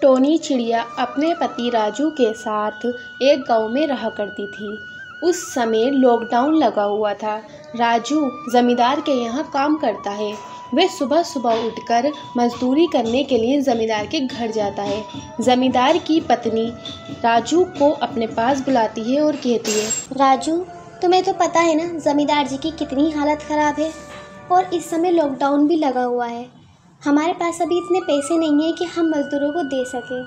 Tony चिड़िया अपने पति राजू के साथ एक गांव में रहा करती थी। उस समय लॉकडाउन लगा हुआ था। राजू जमींदार के यहाँ काम करता है। वह सुबह सुबह उठकर मजदूरी करने के लिए जमींदार के घर जाता है। जमींदार की पत्नी राजू को अपने पास बुलाती है और कहती है, राजू, तुम्हें तो पता है ना जमींदार जी की कितनी हालत ख़राब है और इस समय लॉकडाउन भी लगा हुआ है। हमारे पास अभी इतने पैसे नहीं हैं कि हम मज़दूरों को दे सकें,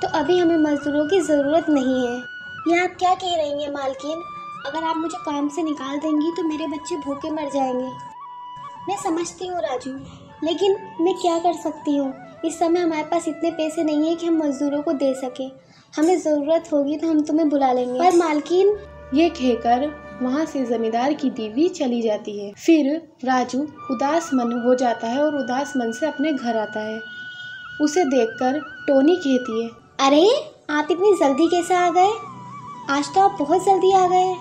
तो अभी हमें मज़दूरों की ज़रूरत नहीं है। ये आप क्या कह रही हैं मालकिन? अगर आप मुझे काम से निकाल देंगी तो मेरे बच्चे भूखे मर जाएंगे। मैं समझती हूँ राजू, लेकिन मैं क्या कर सकती हूँ? इस समय हमारे पास इतने पैसे नहीं हैं कि हम मज़दूरों को दे सकें। हमें ज़रूरत होगी तो हम तुम्हें बुला लेंगे। पर मालकिन, ये कहकर वहाँ से जमींदार की बीवी चली जाती है। फिर राजू उदास मन हो जाता है और उदास मन से अपने घर आता है। उसे देखकर टोनी कहती है, अरे आप इतनी जल्दी कैसे आ गए? आज तो आप बहुत जल्दी आ गए।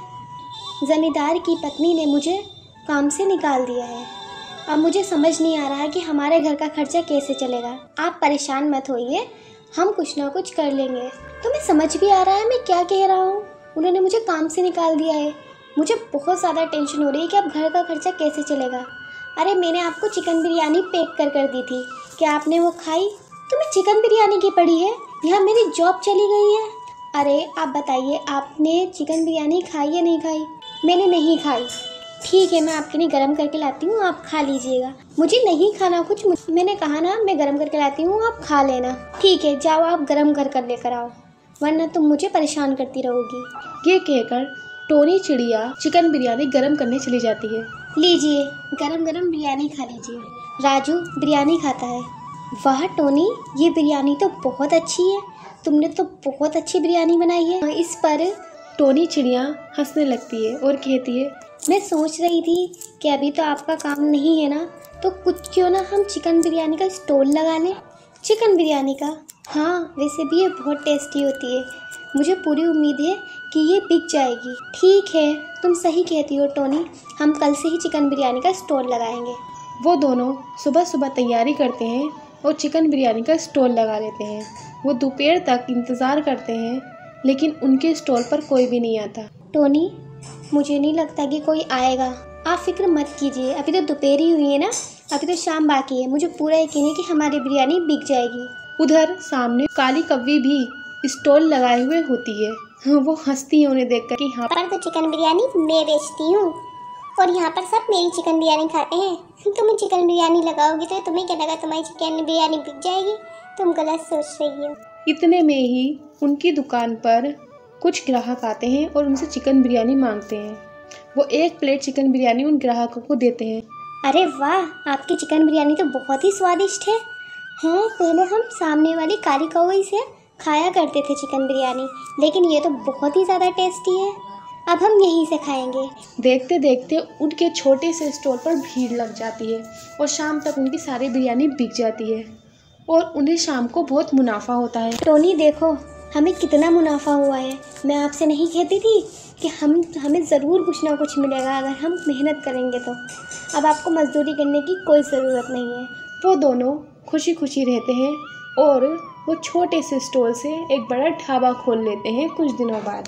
जमींदार की पत्नी ने मुझे काम से निकाल दिया है। अब मुझे समझ नहीं आ रहा है कि हमारे घर का खर्चा कैसे चलेगा। आप परेशान मत होइए, हम कुछ ना कुछ कर लेंगे। तुम्हें समझ भी आ रहा है मैं क्या कह रहा हूँ? उन्होंने मुझे काम से निकाल दिया है। मुझे बहुत ज़्यादा टेंशन हो रही है कि अब घर का खर्चा कैसे चलेगा। अरे मैंने आपको चिकन बिरयानी पैक कर दी थी, क्या आपने वो खाई? तुम्हें चिकन बिरयानी की पड़ी है? यहाँ मेरी जॉब चली गई है। अरे आप बताइए, आपने चिकन बिरयानी खाई या नहीं खाई? मैंने नहीं खाई। ठीक है, मैं आपके लिए गर्म करके लाती हूँ, आप खा लीजिएगा। मुझे नहीं खाना कुछ, मैंने कहा ना मैं गर्म करके लाती हूँ, आप खा लेना। ठीक है, जाओ आप गर्म कर लेकर आओ, वरना तुम मुझे परेशान करती रहोगी। ये कहकर टोनी चिड़िया चिकन बिरयानी गरम करने चली जाती है। लीजिए, गरम गरम बिरयानी खा लीजिए। राजू बिरयानी खाता है। वाह टोनी, ये बिरयानी तो बहुत अच्छी है। तुमने तो बहुत अच्छी बिरयानी बनाई है। इस पर टोनी चिड़िया हंसने लगती है और कहती है, मैं सोच रही थी कि अभी तो आपका काम नहीं है ना, तो कुछ क्यों ना हम चिकन बिरयानी का स्टॉल लगा लें। चिकन बिरयानी का? हाँ, वैसे भी ये बहुत टेस्टी होती है। मुझे पूरी उम्मीद है कि ये बिक जाएगी। ठीक है, तुम सही कहती हो टोनी, हम कल से ही चिकन बिरयानी का स्टॉल लगाएंगे। वो दोनों सुबह सुबह तैयारी करते हैं और चिकन बिरयानी का स्टॉल लगा लेते हैं। वो दोपहर तक इंतज़ार करते हैं, लेकिन उनके स्टॉल पर कोई भी नहीं आता। टोनी, मुझे नहीं लगता कि कोई आएगा। आप फिक्र मत कीजिए, अभी तो दोपहर ही हुई है ना, अभी तो शाम बाकी है। मुझे पूरा यकीन है कि हमारी बिरयानी बिक जाएगी। उधर सामने काली कौवी भी स्टॉल लगाए हुए होती है। वो हंसती है उन्हें देखकर कि हाँ पर तो चिकन बिरयानी मैं बेचती हूँ और यहाँ पर सब मेरी चिकन बिरयानी खाते हैं। तुम चिकन बिरयानी लगाओगी तो तुम्हें क्या लगा तुम्हारी चिकन बिरयानी बिक जाएगी? तुम गलत सोच रही हो। इतने में ही उनकी दुकान पर कुछ ग्राहक आते हैं और उनसे चिकन बिरयानी मांगते हैं। वो एक प्लेट चिकन बिरयानी उन ग्राहकों को देते हैं। अरे वाह, आपकी चिकन बिरयानी तो बहुत ही स्वादिष्ट है। हाँ, पहले हम सामने वाली काली कौवी से खाया करते थे चिकन बिरयानी, लेकिन ये तो बहुत ही ज़्यादा टेस्टी है। अब हम यहीं से खाएंगे। देखते देखते उनके छोटे से स्टॉल पर भीड़ लग जाती है और शाम तक उनकी सारी बिरयानी बिक जाती है और उन्हें शाम को बहुत मुनाफा होता है। टोनी देखो, हमें कितना मुनाफा हुआ है। मैं आपसे नहीं कहती थी कि हमें ज़रूर कुछ ना कुछ मिलेगा अगर हम मेहनत करेंगे तो। अब आपको मजदूरी करने की कोई ज़रूरत नहीं है। वो दोनों खुशी खुशी रहते हैं और वो छोटे से स्टॉल से एक बड़ा ढाबा खोल लेते हैं कुछ दिनों बाद।